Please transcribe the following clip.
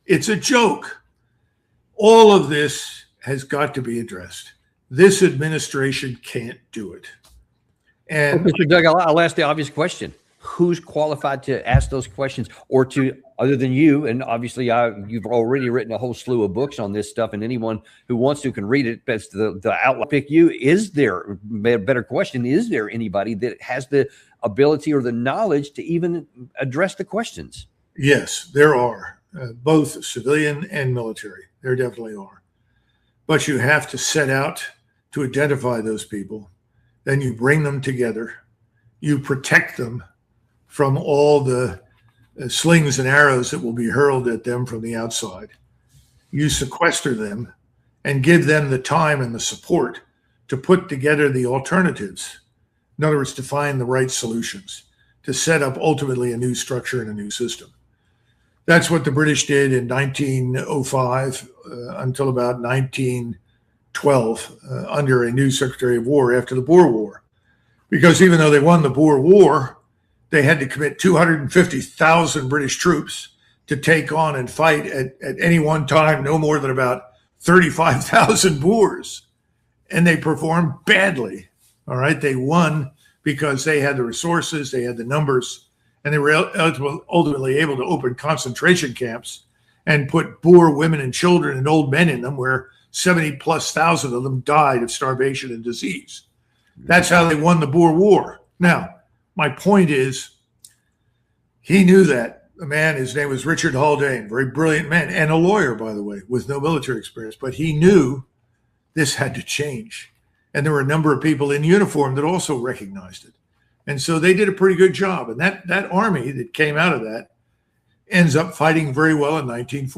It's a joke. All of this has got to be addressed. This administration can't do it. And Mr. Doug, I'll ask the obvious question. Who's qualified to ask those questions, or to, other than you? And obviously, you've already written a whole slew of books on this stuff, and anyone who wants to can read it. But the outlet pick you. Is there, better question, is there anybody that has the ability or the knowledge to even address the questions? Yes, there are, both civilian and military. There definitely are. But you have to set out to identify those people. Then you bring them together. You protect them from all the slings and arrows that will be hurled at them from the outside. You sequester them and give them the time and the support to put together the alternatives. In other words, to find the right solutions, to set up ultimately a new structure and a new system. That's what the British did in 1905 until about 1912 under a new Secretary of War after the Boer War. Because even though they won the Boer War, they had to commit 250,000 British troops to take on and fight at any one time no more than about 35,000 Boers. And they performed badly. All right. They won because they had the resources, they had the numbers, and they were ultimately able to open concentration camps and put Boer women and children and old men in them, where 70,000+ of them died of starvation and disease. That's how they won the Boer War. Now, my point is, he knew that. A man, his name was Richard Haldane, very brilliant man, and a lawyer, by the way, with no military experience. But he knew this had to change. And there were a number of people in uniform that also recognized it. And so they did a pretty good job. And that army that came out of that ends up fighting very well in 1914.